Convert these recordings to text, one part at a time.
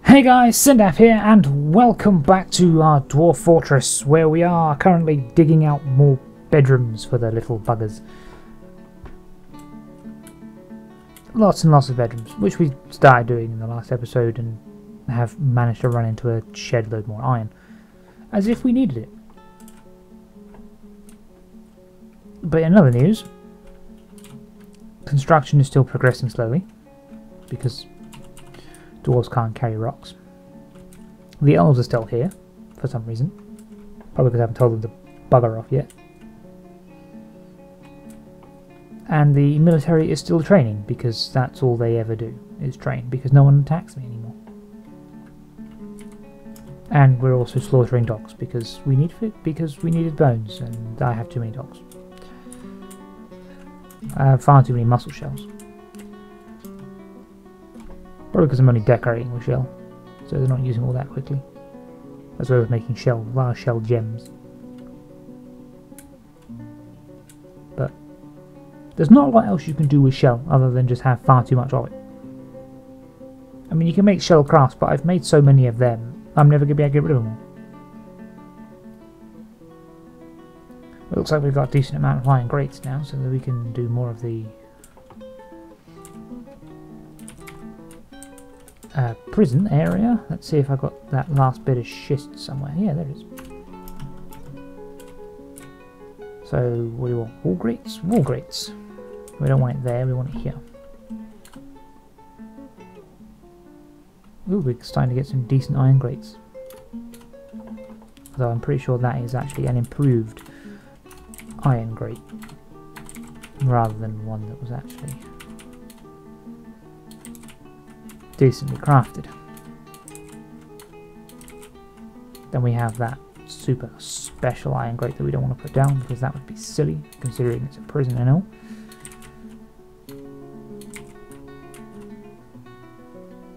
Hey guys, Cyndaf here, and welcome back to our Dwarf Fortress, where we are currently digging out more bedrooms for the little buggers. Lots and lots of bedrooms, which we started doing in the last episode and have managed to run into a shed load more iron. As if we needed it. But in other news, construction is still progressing slowly, because dwarves can't carry rocks. The elves are still here, for some reason. Probably because I haven't told them to bugger off yet. And the military is still training, because that's all they ever do, is train, because no one attacks me anymore. And we're also slaughtering dogs, because we needed bones, and I have too many dogs. I have far too many mussel shells. Probably because I'm only decorating with shell, so they're not using all that quickly. As well as making large shell gems. But there's not a lot else you can do with shell other than just have far too much of it. I mean, you can make shell crafts, but I've made so many of them, I'm never going to be able to get rid of them all. It looks like we've got a decent amount of iron grates now, so that we can do more of the prison area. Let's see if I got that last bit of schist somewhere. Yeah, there it is. So, what do you want? Wall grates? Wall grates. We don't want it there, we want it here. Ooh, we're starting to get some decent iron grates. Although I'm pretty sure that is actually an improved iron grate, rather than one that was actually decently crafted. Then we have that super special iron grate that we don't want to put down, because that would be silly, considering it's a prison and all.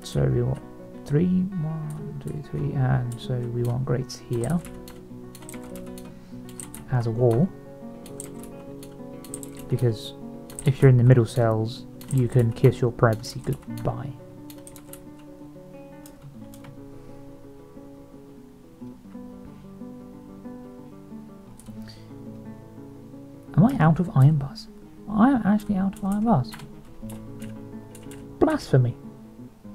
So we want 1, 2, 3, and so we want grates here as a wall, because if you're in the middle cells you can kiss your privacy goodbye. Am I out of iron bars? I am actually out of iron bars. Blasphemy!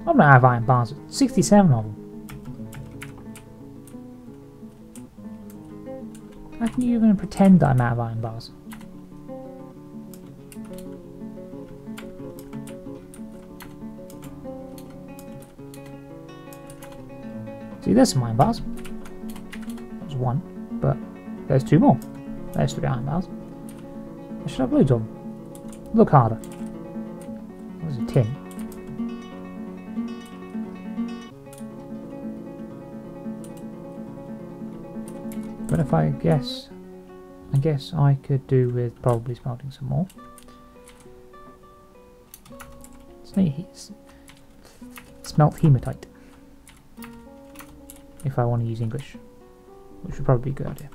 I'm not out of iron bars. 67 of them. How can you even pretend that I'm out of iron bars? See, there's some iron bars. There's one, but there's two more. There's 3 iron bars. I should have loads of them. Look harder. There's a tin. But if I guess I could do with probably smelting some more. Smelt hematite. If I want to use English, which would probably be a good idea.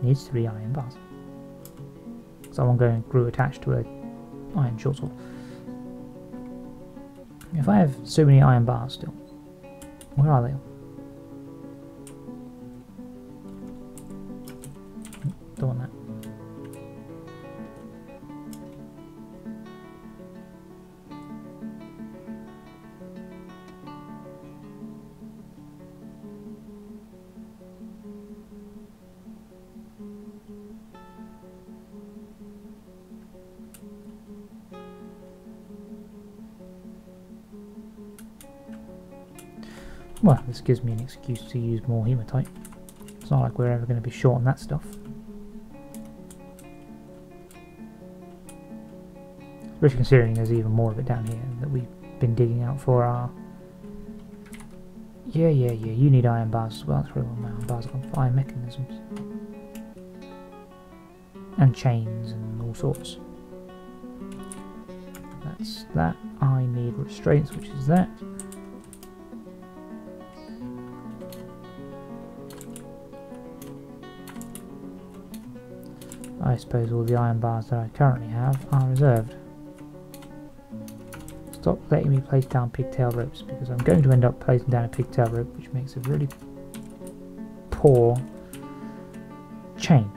Needs 3 iron bars. So I'm going to glue attached to a iron short sword. If I have so many iron bars still, where are they? Don't want that. Well, this gives me an excuse to use more hematite. It's not like we're ever going to be short on that stuff. Especially considering there's even more of it down here that we've been digging out for our... Yeah, you need iron bars as well. That's really what iron bars are for, iron mechanisms. And chains and all sorts. That's that. I need restraints, which is that. I suppose all the iron bars that I currently have are reserved. stop letting me place down pigtail ropes, because I'm going to end up placing down a pigtail rope, which makes a really poor chain.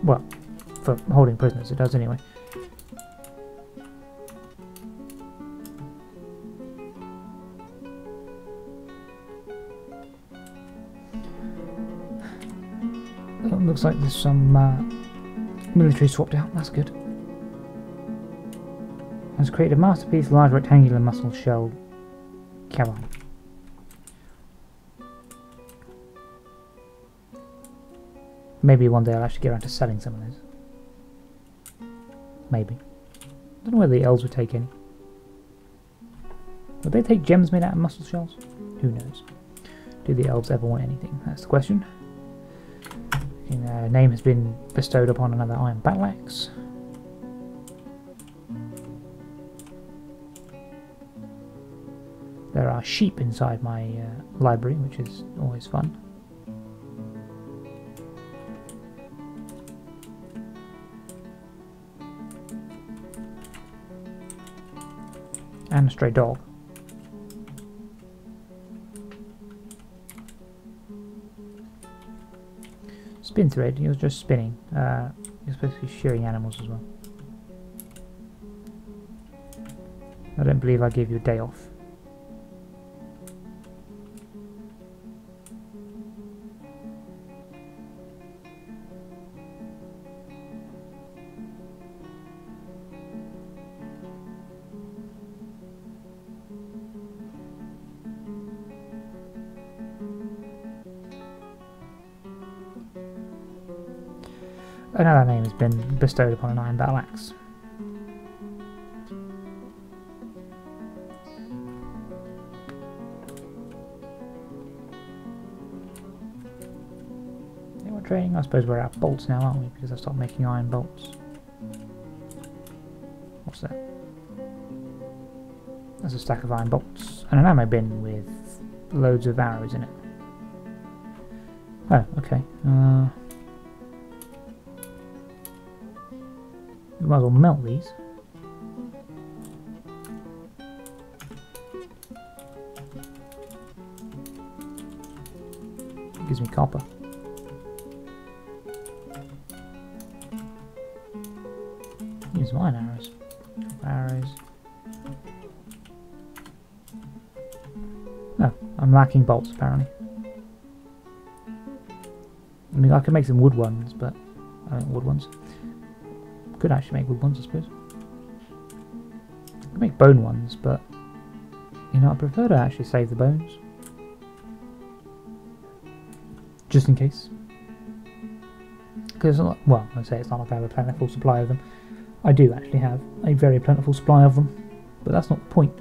Well, for holding prisoners it does anyway. Looks like there's some military swapped out, that's good. Has created a masterpiece, large rectangular mussel shell Caroline. Maybe one day I'll actually get around to selling some of those. Maybe. I don't know whether the elves would take any. Would they take gems made out of mussel shells? Who knows? Do the elves ever want anything? That's the question. Name has been bestowed upon another iron battle axe. There are sheep inside my library, which is always fun. And a stray dog. Spin thread, he was just spinning. You're supposed to be shearing animals as well. I don't believe I gave you a day off. Another name has been bestowed upon an iron battle axe. Yeah, we're trading. I suppose we're out of bolts now, aren't we? Because I stopped making iron bolts. What's that? That's a stack of iron bolts. And an ammo bin with loads of arrows in it. Oh, okay. We might as well melt these. It gives me copper. Use some iron arrows. Arrows. No, I'm lacking bolts apparently. I mean, I could make some wood ones, but I don't wood ones. Could actually make wood ones, I suppose. I could make bone ones, but you know, I prefer to actually save the bones, just in case. Because, well, I say it's not like I have a plentiful supply of them. I do actually have a very plentiful supply of them, but that's not the point.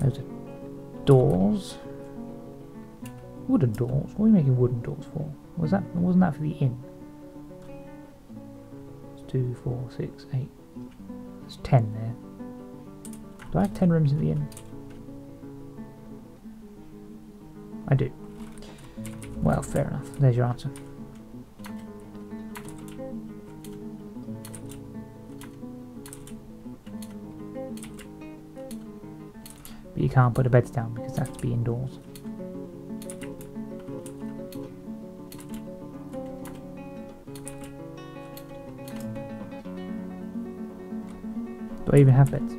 Those are doors. Wooden doors? What are you making wooden doors for? Wasn't that for the inn? It's 2, 4, 6, 8. There's 10 there. Do I have 10 rooms in the inn? I do. Well, fair enough. There's your answer. But you can't put the beds down because that has to be indoors. Do I even have beds?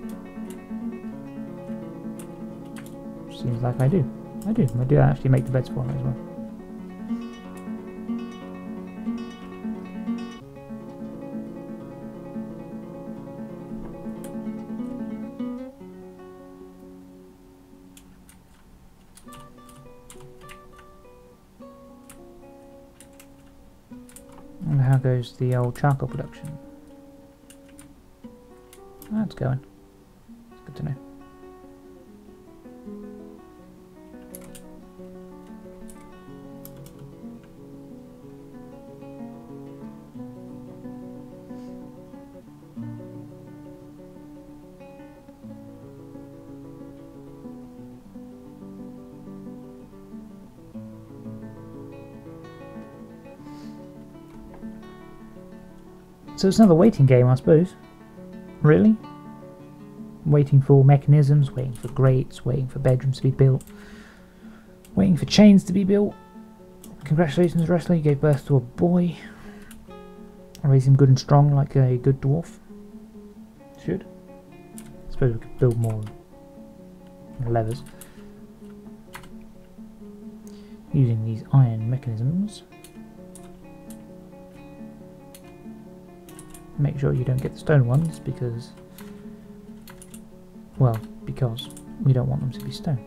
Seems like I do. I do actually make the beds for me as well. And how goes the old charcoal production? That's going. It's good to know. So it's another waiting game, I suppose. Really? Waiting for mechanisms, waiting for grates, waiting for bedrooms to be built, waiting for chains to be built. Congratulations, wrestler, you gave birth to a boy. Raise him good and strong like a good dwarf. Should. I suppose we could build more levers. Using these iron mechanisms. Make sure you don't get the stone ones because, well, because we don't want them to be stone.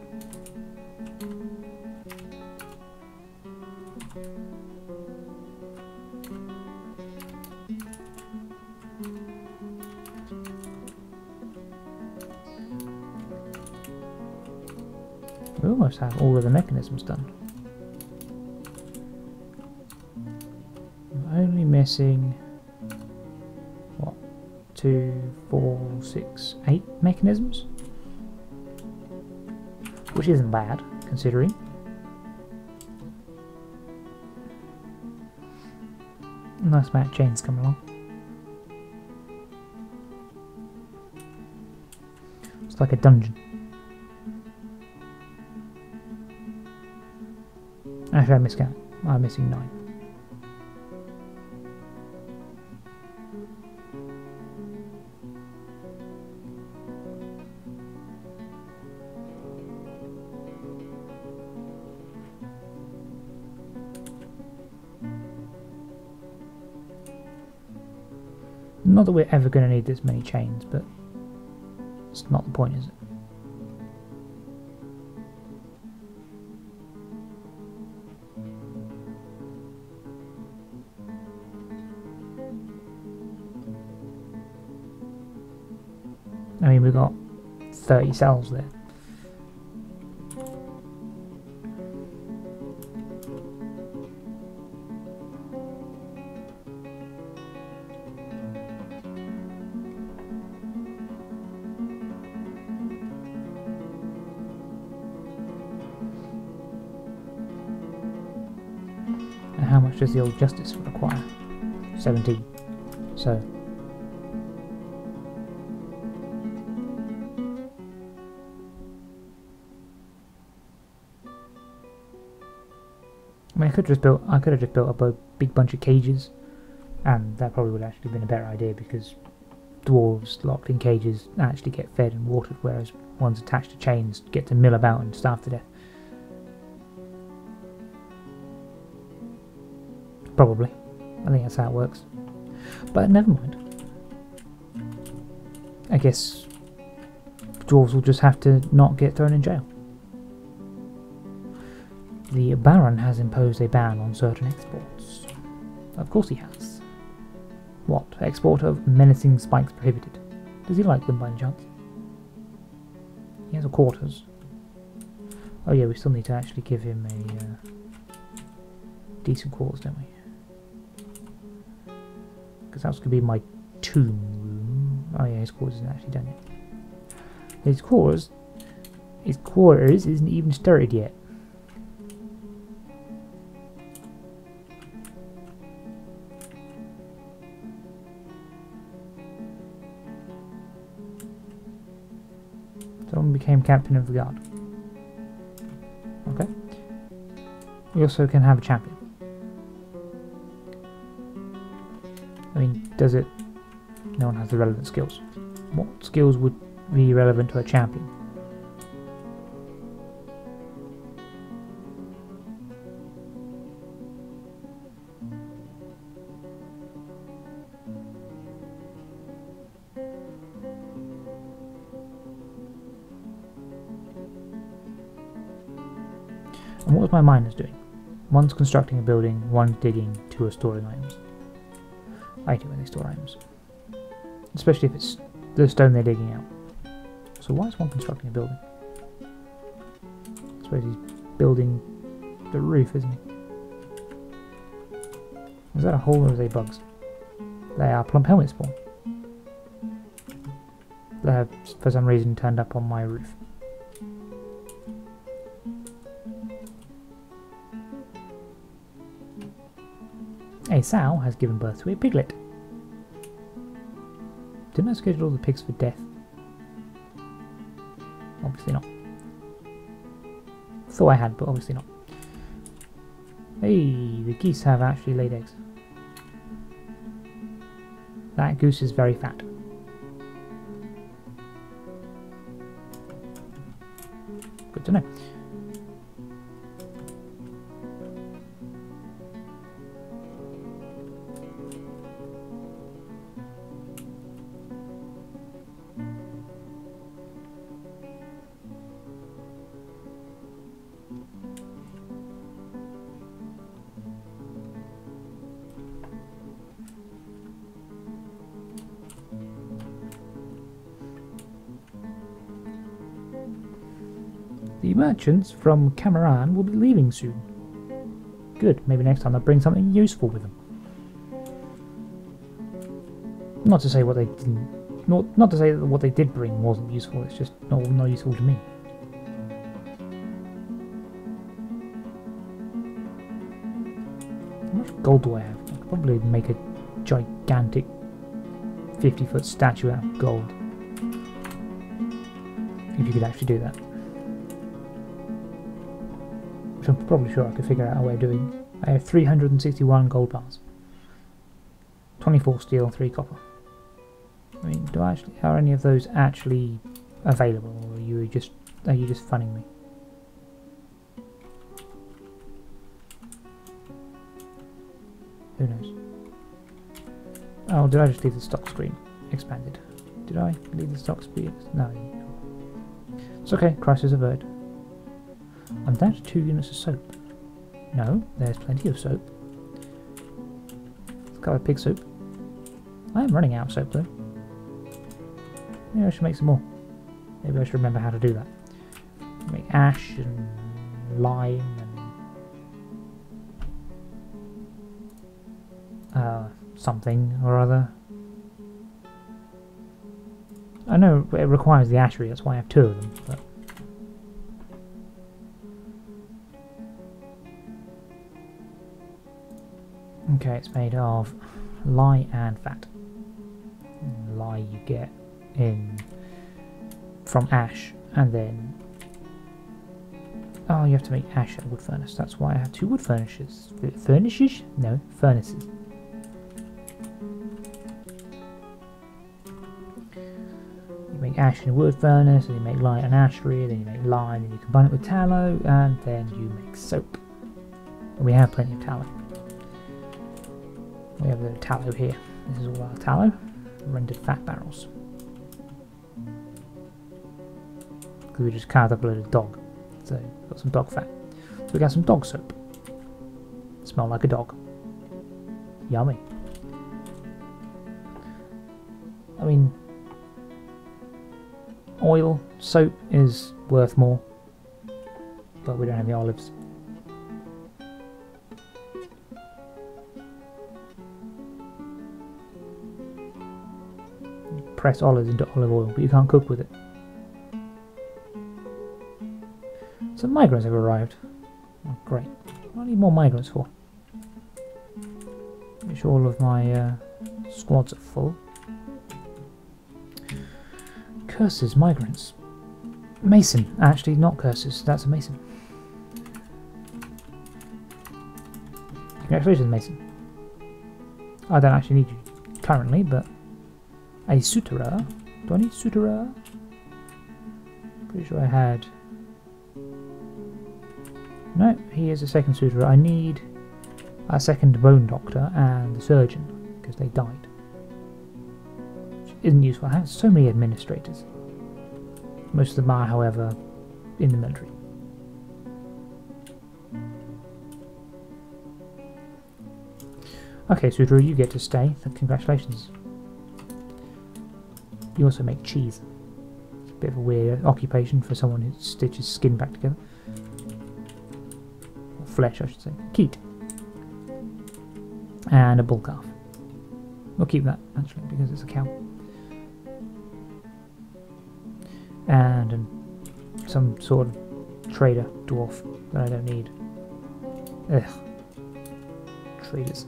We almost have all of the mechanisms done. I'm only missing, what, 2, 4, 6, 8 mechanisms? Which isn't bad, considering. Nice amount of chains coming along. It's like a dungeon. Actually, I miscount. I'm missing 9. Not that we're ever going to need this many chains, but it's not the point, is it? I mean, we've got 30 cells there. And how much does the old justice require? 17. So I mean, I could have just built a big bunch of cages, and that probably would have actually been a better idea because dwarves locked in cages actually get fed and watered, whereas ones attached to chains get to mill about and starve to death. Probably. I think that's how it works. But never mind. I guess dwarves will just have to not get thrown in jail. The Baron has imposed a ban on certain exports. Of course he has. What? Export of menacing spikes prohibited. Does he like them by any chance? He has a quarters. Oh yeah, we still need to actually give him a decent quarters, don't we? Because that's going to be my tomb room. Oh yeah, his quarters isn't actually done yet. His quarters isn't even started yet. Someone became captain of the guard. Okay. We also can have a champion. I mean, does it? No one has the relevant skills. What skills would be relevant to a champion? And what was my miners doing? One's constructing a building, one's digging, 2 are storing items. I hate it when they store items. Especially if it's the stone they're digging out. So why is one constructing a building? I suppose he's building the roof, isn't he? Is that a hole or are they bugs? They are plump helmet spawn. They have, for some reason, turned up on my roof. A sow has given birth to a piglet. Didn't I schedule all the pigs for death? Obviously not. Thought I had, but obviously not. Hey, the geese have actually laid eggs. That goose is very fat. Good to know. The merchants from Cameron will be leaving soon. Good, maybe next time they'll bring something useful with them. Not to say what they didn't, not to say that what they did bring wasn't useful. It's just not useful to me. How much gold do I have? I could probably make a gigantic 50-foot statue out of gold. If you could actually do that. Which I'm probably sure I could figure out a way of doing. I have 361 gold bars. 24 steel, 3 copper. I mean, are any of those actually available, or are you just funning me? Who knows? Oh, did I just leave the stock screen expanded? Did I leave the stock screen? No. It's okay, crisis averted. I'm down to 2 units of soap. No, there's plenty of soap. Let's go with pig soup. I am running out of soap though. Maybe I should make some more. Maybe I should remember how to do that. Make ash and lime and something or other. I know it requires the ashery, that's why I have 2 of them, but okay, it's made of lye and fat. Lye you get from ash, and then you have to make ash at a wood furnace. That's why I have 2 wood furnaces. Furnaces? No, furnaces. You make ash in a wood furnace, and you make lye and ashery, then you make lime, and you combine it with tallow, and then you make soap. And we have plenty of tallow. We have the tallow here. This is all our tallow. Rendered fat barrels. Because we just carved up a little dog. So, got some dog fat. So we got some dog soap. Smell like a dog. Yummy. I mean, oil, soap is worth more. But we don't have the olives. Press olives into olive oil, but you can't cook with it. Some migrants have arrived. Oh, great. What do I need more migrants for? Make sure all of my squads are full. Curses, migrants. Mason. Actually, not curses. That's a mason. Congratulations, Mason. I don't actually need you currently, but a suturer? Do I need suturer? Pretty sure I had. No, he is a second suturer. I need a second bone doctor and the surgeon, because they died. Which isn't useful. I have so many administrators. Most of them are, however, in the military. Okay, suturer, you get to stay. Congratulations. You also make cheese. It's a bit of a weird occupation for someone who stitches skin back together. Or flesh, I should say. Keat. And a bull calf. We'll keep that, actually, because it's a cow. And some sort of trader dwarf that I don't need. Ugh. Traders.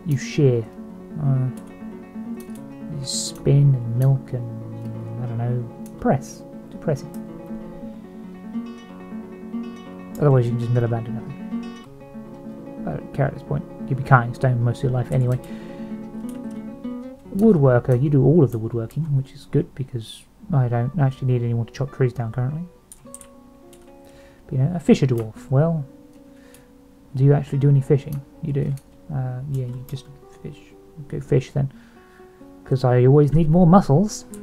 You share. You spin and milk and, I don't know, press. Do pressing. Otherwise you can just mill about and do nothing. I don't care at this point. You'll be cutting stone most of your life anyway. Woodworker, you do all of the woodworking, which is good because I don't actually need anyone to chop trees down currently. But, you know, a fisher dwarf. Well, do you actually do any fishing? You do. Yeah, you just fish. Go fish then. Because I always need more muscles. I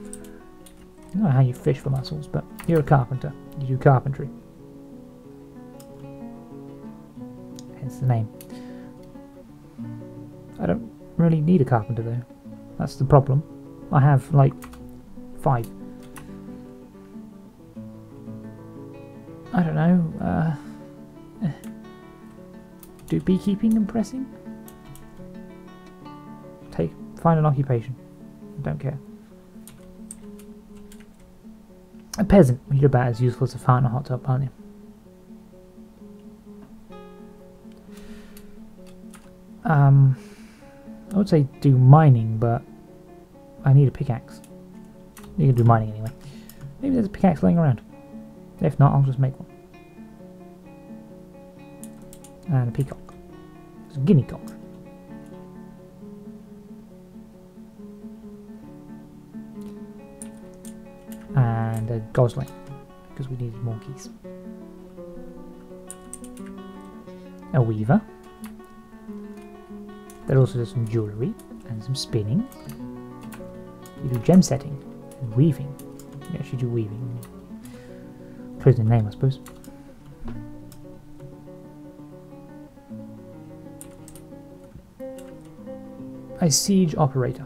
don't know how you fish for muscles, but you're a carpenter. You do carpentry. Hence the name. I don't really need a carpenter though. That's the problem. I have like 5. I don't know. Do beekeeping and pressing? Find an occupation. I don't care. A peasant. You're about as useful as a fart in a hot tub, aren't you? I would say do mining, but I need a pickaxe. You can do mining anyway. Maybe there's a pickaxe laying around. If not, I'll just make one. And a peacock. It's a guinea cock. And a gosling, because we needed more geese. A weaver. That also does some jewellery and some spinning. You do gem setting and weaving. You actually do weaving. Closing name, I suppose. A siege operator.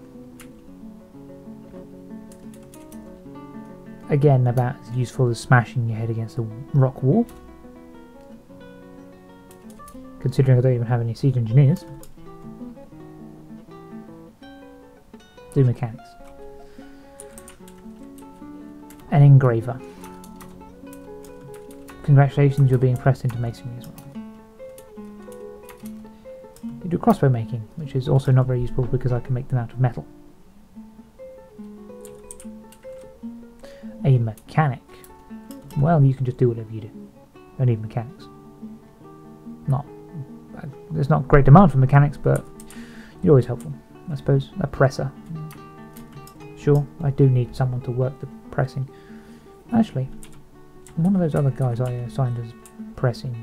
Again, about as useful as smashing your head against a rock wall. Considering I don't even have any siege engineers. Do mechanics. An engraver. Congratulations, you're being pressed into masonry as well. You do crossbow making, which is also not very useful because I can make them out of metal. A mechanic. Well, you can just do whatever you do. Don't need mechanics. There's not great demand for mechanics, but you're always helpful. I suppose. A presser. Sure, I do need someone to work the pressing. Actually, one of those other guys I assigned as pressing.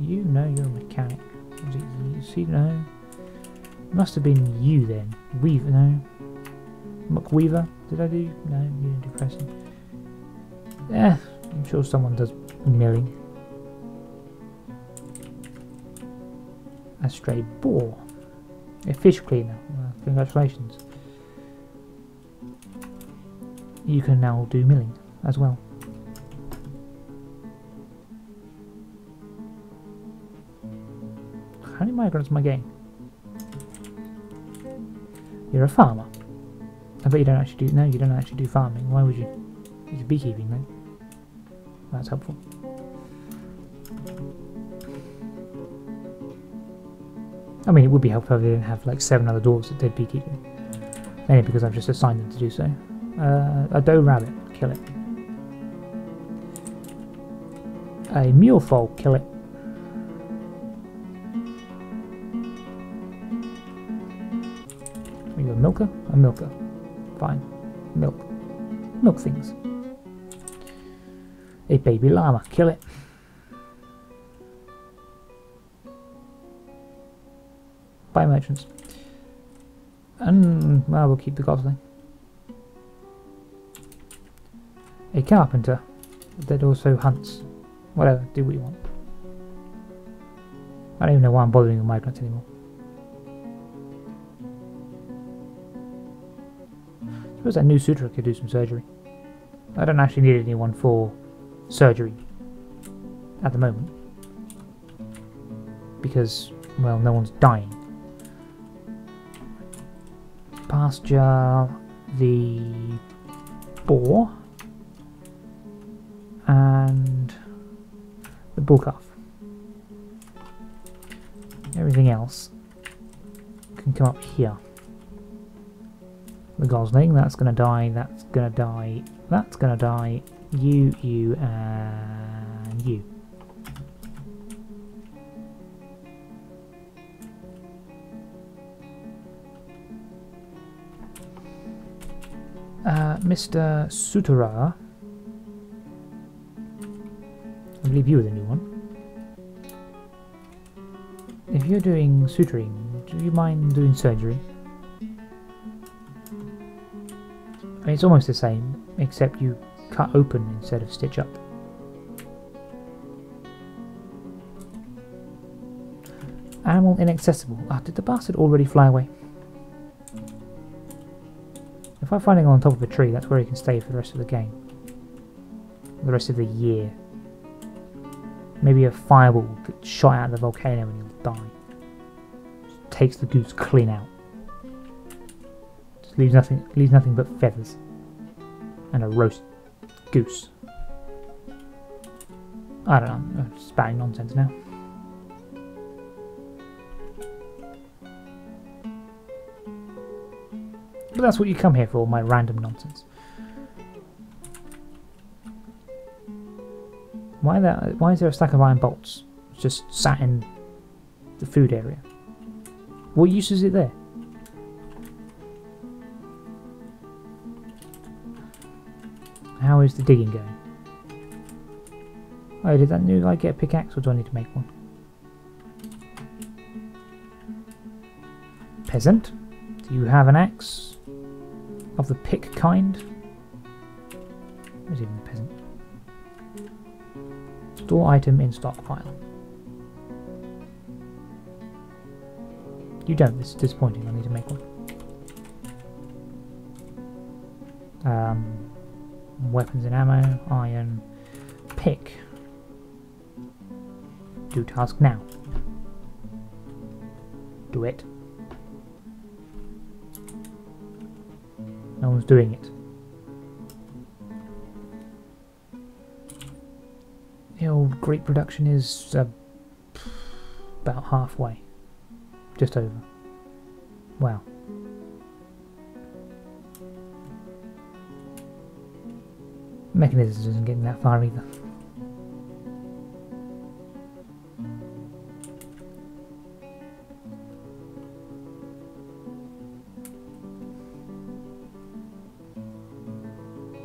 You know you're a mechanic. Was it you? See, no. It must have been you then. Weaver, no. McWeaver, did I do? No, you didn't do pressing. Yeah, I'm sure someone does milling. A stray boar. A fish cleaner. Well, congratulations. You can now do milling as well. How many migrants am I getting? You're a farmer. I bet you don't actually do. No, you don't actually do farming. Why would you? You do beekeeping then. That's helpful. I mean, it would be helpful if they didn't have like 7 other dwarves that did beekeeping. Mainly because I've just assigned them to do so. A doe rabbit, kill it. A mule foal, kill it. Are you a milker? A milker. Fine. Milk. Milk things. A baby llama, kill it. Buy merchants. And, well, we'll keep the gosling. A carpenter that also hunts. Whatever, do what you want. I don't even know why I'm bothering with migrants anymore. I suppose that new suitor could do some surgery. I don't actually need anyone for surgery at the moment. Because, well, no one's dying. Pasture the boar and the bull calf. Everything else can come up here. The gosling, that's gonna die, that's gonna die, that's gonna die. You, and you. Mr. Sutera, I believe you are the new one. If you're doing suturing, do you mind doing surgery? I mean, it's almost the same, except you cut open instead of stitch up. Animal inaccessible. Ah, did the bastard already fly away? If I find him on top of a tree, that's where he can stay for the rest of the game. The rest of the year. Maybe a fireball gets shot out of the volcano and he'll die. Just takes the goose clean out. Just leaves nothing but feathers. And a roast goose. I don't know, I'm just spouting nonsense now. But that's what you come here for, my random nonsense. Why is there a stack of iron bolts just sat in the food area? What use is it there? How is the digging going? Oh, did that new guy get a pickaxe or do I need to make one? Peasant, do you have an axe? Of the pick kind? Where's even the peasant? Store item in stockpile. You don't, this is disappointing, I need to make one. Weapons and ammo, iron, pick. Do task now. Do it. No one's doing it. The old Greek production is about halfway. Just over. Wow. Mechanisms isn't getting that far either.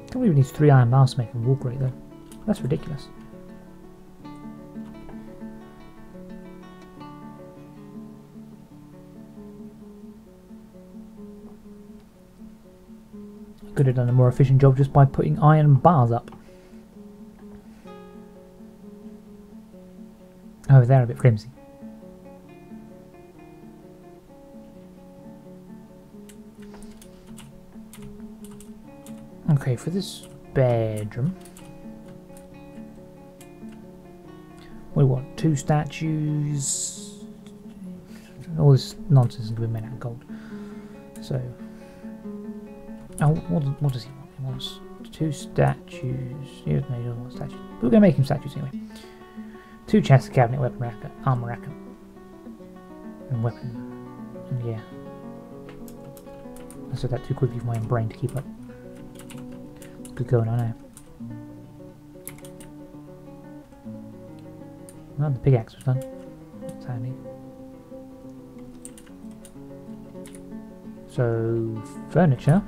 Can't believe it needs 3 iron bars to make a wall grate though. That's ridiculous. I could have done a more efficient job just by putting iron bars up. Oh, they're a bit flimsy. Okay, for this bedroom, we want 2 statues. All this nonsense is going to be made out of gold. So, oh, what does he want? He wants 2 statues. He doesn't want statues. But we're going to make him statues anyway. 2 chests, a cabinet, weapon rack, armor rack, and weapon. And yeah, I said that too quickly for my own brain to keep up. Good going on now. Well, the pickaxe was done. That's handy. So, furniture,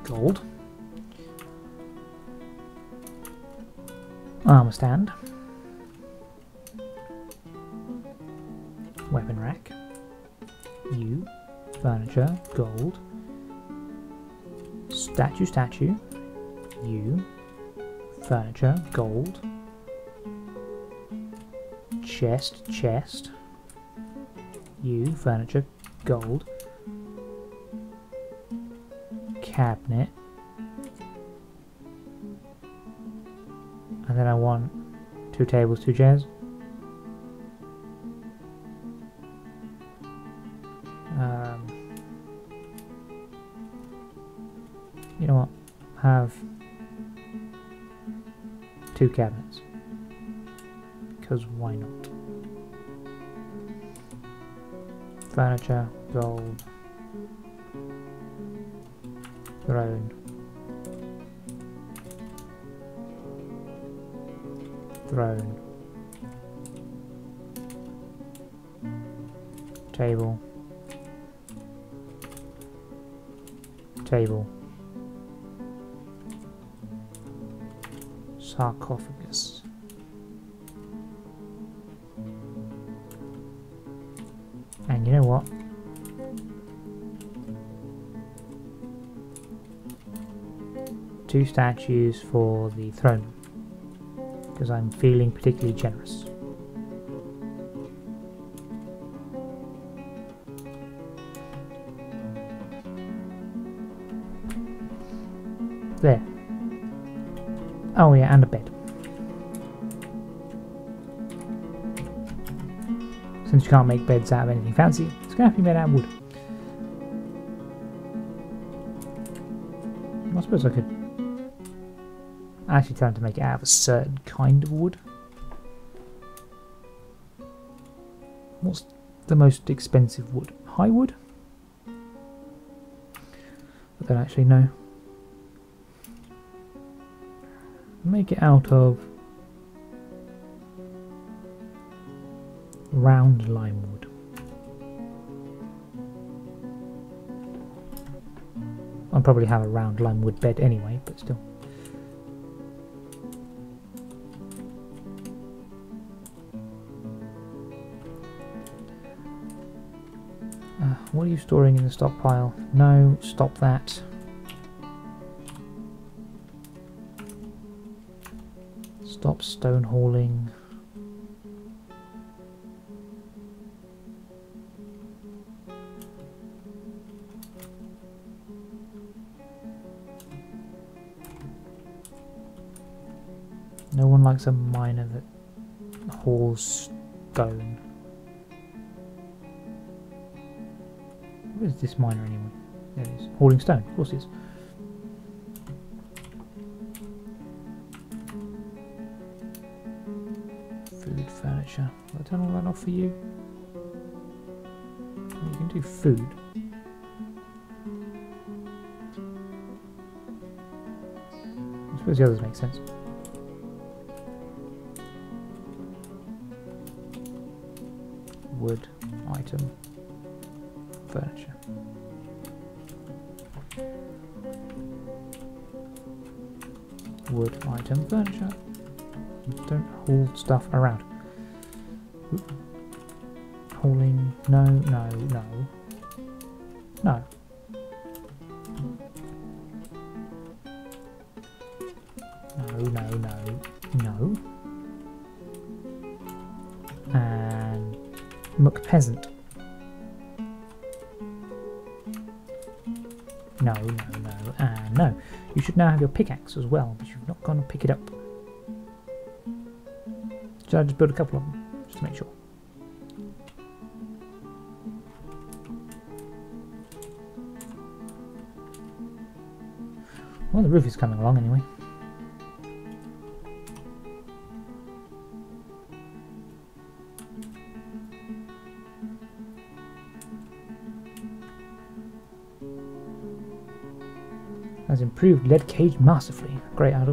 gold. Armor stand. Weapon rack. You. Furniture, gold. Statue. You. Furniture, gold. Chest. You. Furniture, gold. Cabinet. And then I want 2 tables, 2 chairs. You know what? Have 2 cabinets. Because why not? Furniture, gold. Throne. Throne. Table. Table. Sarcophagus. And you know what? Two statues for the throne, because I'm feeling particularly generous. There. Oh yeah, and a bed. Since you can't make beds out of anything fancy, it's going to have to be made out of wood. I suppose I could actually tell them to make it out of a certain kind of wood. What's the most expensive wood? High wood? I don't actually know. Make it out of round lime wood. I'll probably have a round lime wood bed anyway, but still. What are you storing in the stockpile? No, stop that. Stop stone hauling. No one likes a miner that hauls stone. Where is this miner anyway? There it is. Hauling stone, of course it is. Food, furniture. Will I turn all that off for you? You can do food. I suppose the others make sense. Wood, item, furniture. Wood, item, furniture. Don't haul stuff around. Oop. Hauling, no, no, no. No. No, no, no, no. And Muck Peasant. No, no, no, and no. You should now have your pickaxe as well, but you've not gone to pick it up. Should I just build a couple of them, just to make sure? Well, the roof is coming along anyway. Has improved lead cage masterfully. Great, I've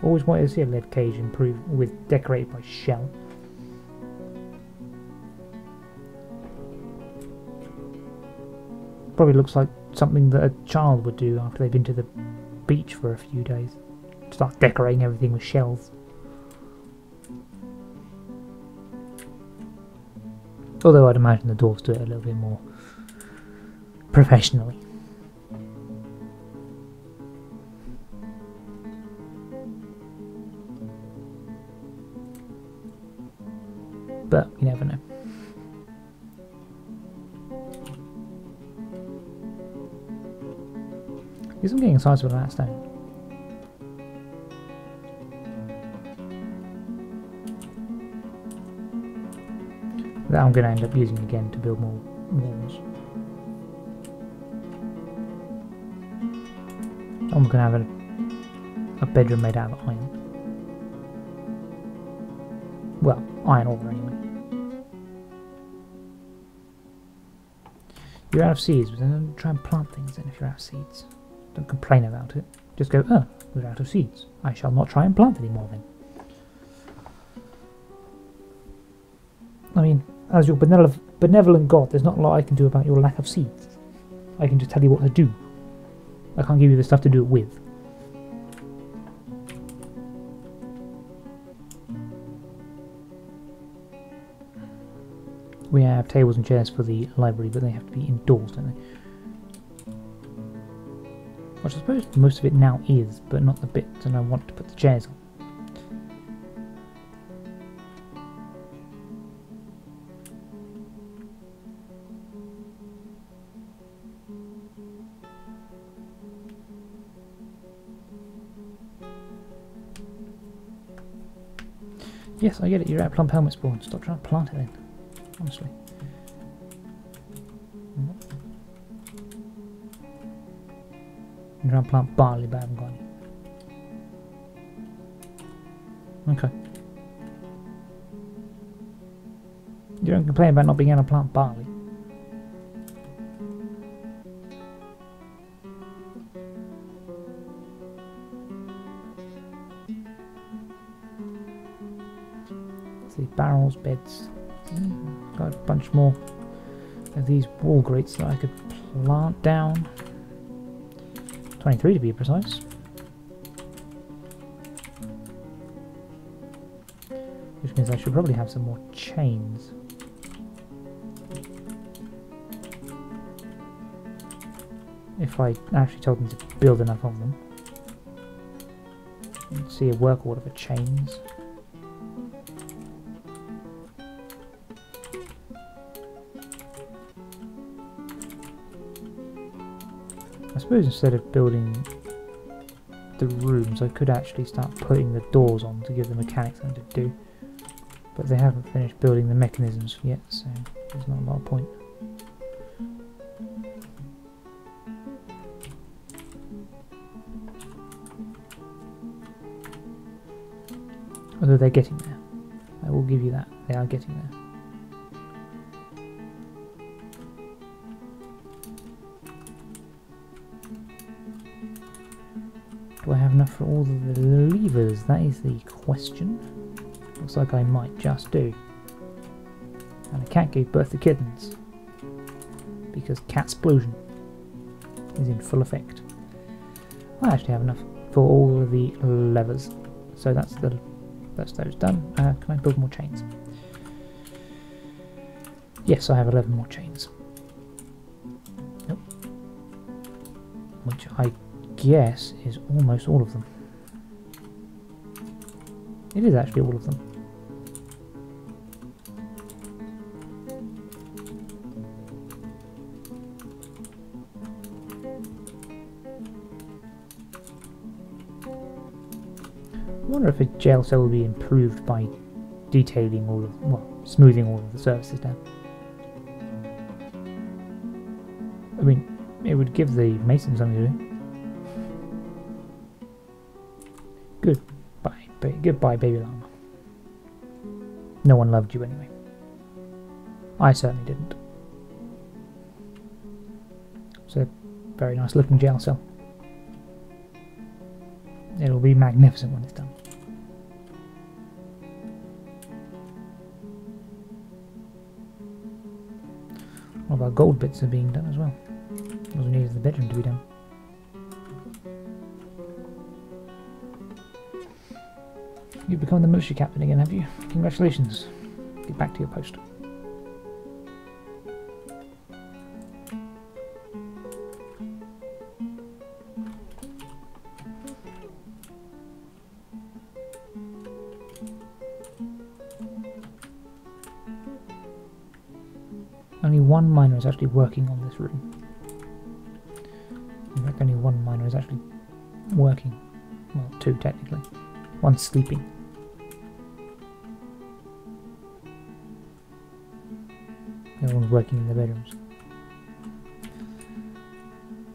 always wanted to see a lead cage improved with decorated by shell. Probably looks like something that a child would do after they've been to the beach for a few days. Start decorating everything with shells. Although I'd imagine the dwarves do it a little bit more professionally. But you never know. Because I'm getting excited about that stone. That I'm going to end up using again to build more walls. I'm going to have a bedroom made out of iron. Well, iron ore anyway. You're out of seeds, but then try and plant things then if you're out of seeds. Don't complain about it. Just go, oh, we're out of seeds. I shall not try and plant anymore then. I mean, as your benevolent God, there's not a lot I can do about your lack of seeds. I can just tell you what to do. I can't give you the stuff to do it with. We have tables and chairs for the library, but they have to be indoors, don't they? Which I suppose most of it now is, but not the bit that I want to put the chairs on. Yes, I get it, you're at plump helmet spawn. Stop trying to plant it then. Honestly. I'm trying to plant barley, but I haven't got any. Okay. You don't complain about not being able to plant barley. See, barrels, beds. Got a bunch more of these wall grates that I could plant down. 23 to be precise. Which means I should probably have some more chains. If I actually told them to build enough of them. Let's see a work order for chains. I suppose instead of building the rooms, I could actually start putting the doors on to give the mechanics something to do. But they haven't finished building the mechanisms yet, so there's not a lot of point. Although they're getting there. I will give you that. They are getting there. Do I have enough for all of the levers? That is the question. Looks like I might just do. And a cat gave birth to kittens. Because catsplosion is in full effect. I actually have enough for all of the levers. So that's those done. Can I build more chains? Yes, I have 11 more chains. Nope. Which I guess is almost all of them. It is actually all of them. I wonder if a jail cell will be improved by detailing all of, well, smoothing all of the surfaces down. I mean, it would give the masons something to do. Goodbye, baby llama. No one loved you anyway. I certainly didn't. It's a very nice looking jail cell. It'll be magnificent when it's done. All of our gold bits are being done as well. All we need is the bedroom to be done. You've become the militia captain again, have you? Congratulations. Get back to your post. Only one miner is actually working on this room. In fact, only one miner is actually working. Well, two technically. One's sleeping. The other one's working in the bedrooms.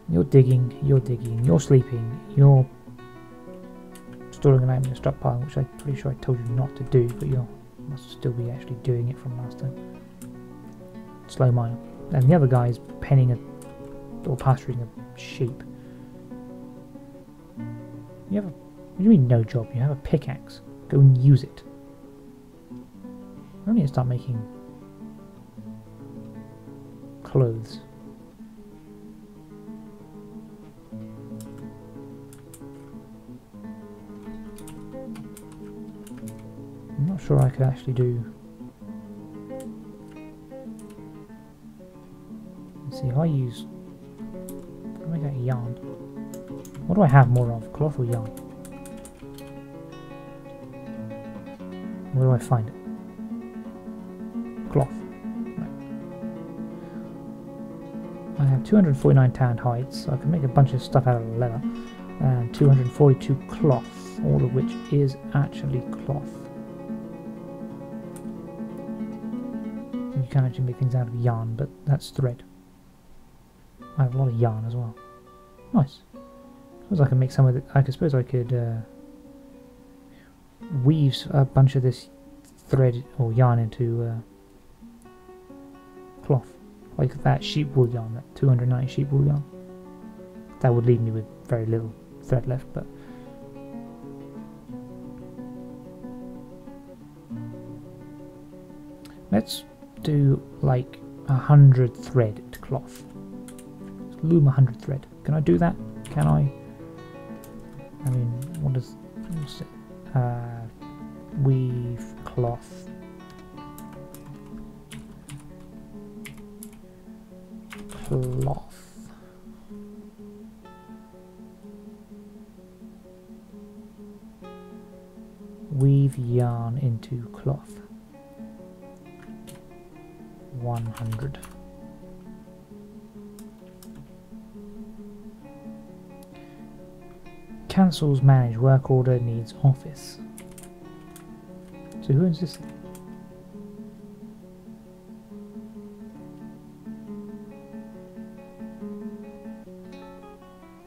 You're digging, you're sleeping, you're storing an item in your stockpile, which I'm pretty sure I told you not to do, but you must still be actually doing it from last time. Slow miner. And the other guy is penning or pasturing a sheep. You have a... What do you mean no job? You have a pickaxe. Go and use it. I need to start making clothes. I'm not sure I could actually do... Let's see, if I use... I'll make out yarn. What do I have more of? Cloth or yarn? Where do I find it? Cloth. Right. I have 249 tanned hides, so I can make a bunch of stuff out of leather. And 242 cloth, all of which is actually cloth. You can actually make things out of yarn, but that's thread. I have a lot of yarn as well. Nice. I suppose I can make some of it. I suppose I could weave a bunch of this thread or yarn into cloth, like that sheep wool yarn, that 290 sheep wool yarn. That would leave me with very little thread left, but let's do like 100 thread to cloth. Let's loom 100 thread. Can I do that? Can I? I mean, what does weave cloth? Cloth. Weave yarn into cloth. 100. Cancels manage work order needs office. So who owns this thing?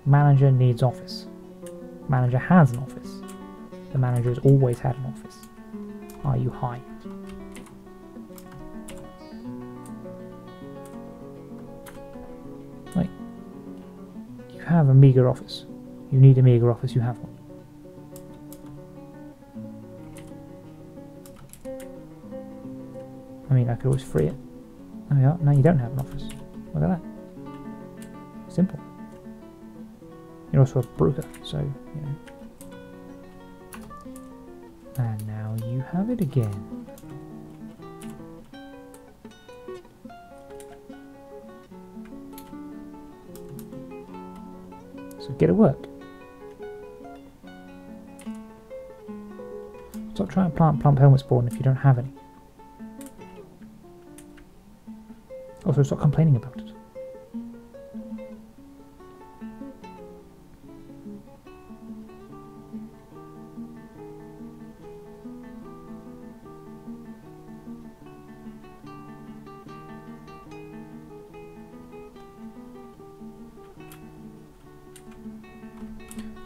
Manager needs office. Manager has an office. The manager has always had an office. Are you high? Like, you have a meager office. You need a meager office, you have one. I mean, I could always free it. There we are. Now you don't have an office. Look at that. Simple. You're also a broker, so, you know. And now you have it again. So get to work. Stop trying to plant plump helmet spawn if you don't have any. Also, stop complaining about it.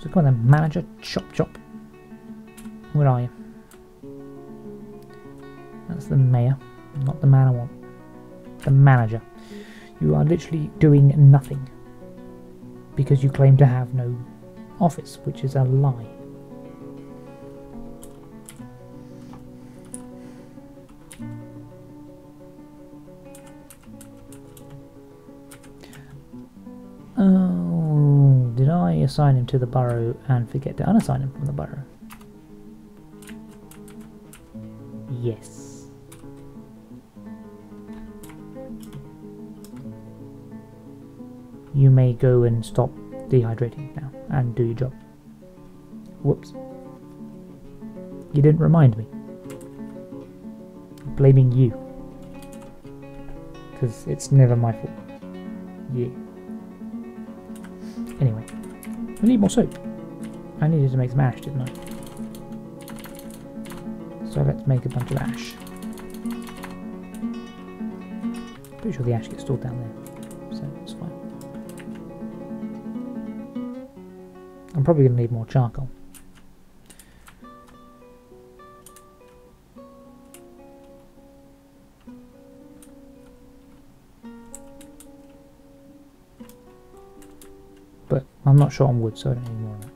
So come on then, manager, chop chop. Where are you? That's the mayor, not the man I want. The manager. You are literally doing nothing because you claim to have no office, which is a lie. Oh, did I assign him to the borough and forget to unassign him from the borough? Yes. You may go and stop dehydrating now and do your job. Whoops. You didn't remind me. I'm blaming you. Because it's never my fault. Yeah. Anyway. We need more soap. I needed to make some ash, didn't I? So let's make a bunch of ash. Pretty sure the ash gets stored down there. So it's fine. I'm probably going to need more charcoal. But I'm not short on wood, so I don't need more of that.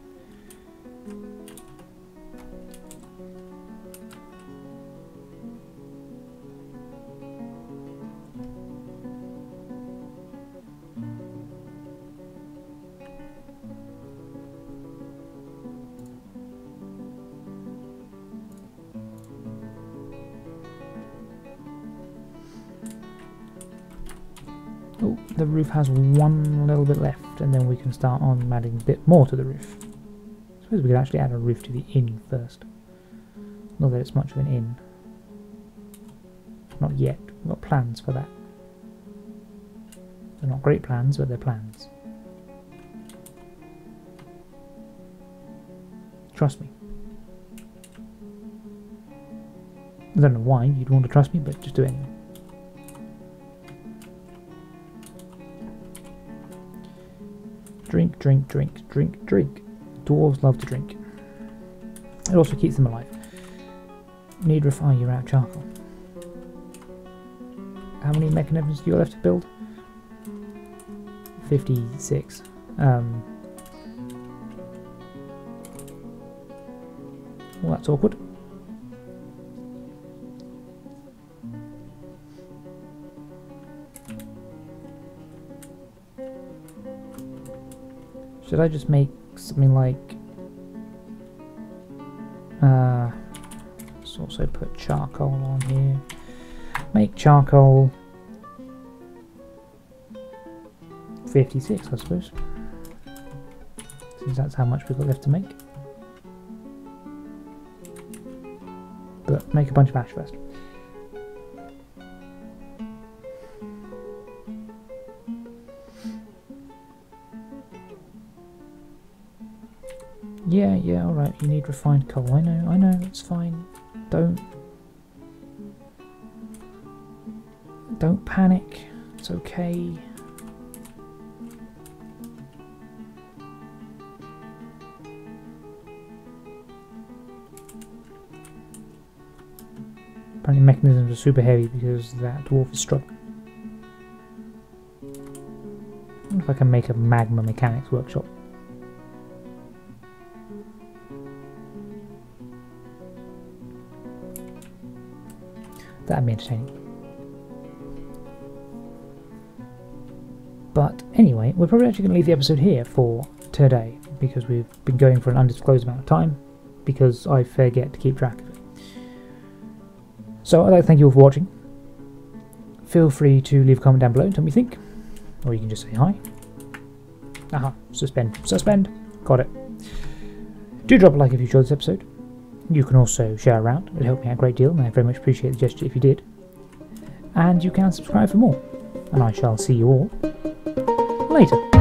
the roof has one little bit left, and then we can start on adding a bit more to the roof. I suppose we could actually add a roof to the inn first. Not that it's much of an inn. Not yet. We've got plans for that. They're not great plans, but they're plans. Trust me. I don't know why you'd want to trust me, but just do it anyway. Drink, drink, drink, drink, drink. Dwarves love to drink. It also keeps them alive. Need refine your out charcoal. How many mechanisms do you have left to build? 56. Well, that's awkward. Should I just make something like... let's also put charcoal on here. Make charcoal 56, I suppose. Since that's how much we've got left to make. But make a bunch of ash first. Yeah, alright, you need refined coal. I know, it's fine. Don't panic. It's okay. Apparently mechanisms are super heavy because that dwarf is struggling. I wonder if I can make a magma mechanics workshop. That'd be entertaining. But anyway, we're probably actually going to leave the episode here for today because we've been going for an undisclosed amount of time because I forget to keep track of it. So I'd like to thank you all for watching. Feel free to leave a comment down below and tell me what you think. Or you can just say hi. Aha, suspend. Got it. Do drop a like if you enjoyed this episode. You can also share around, it would help me out a great deal, and I very much appreciate the gesture if you did. And you can subscribe for more. And I shall see you all later.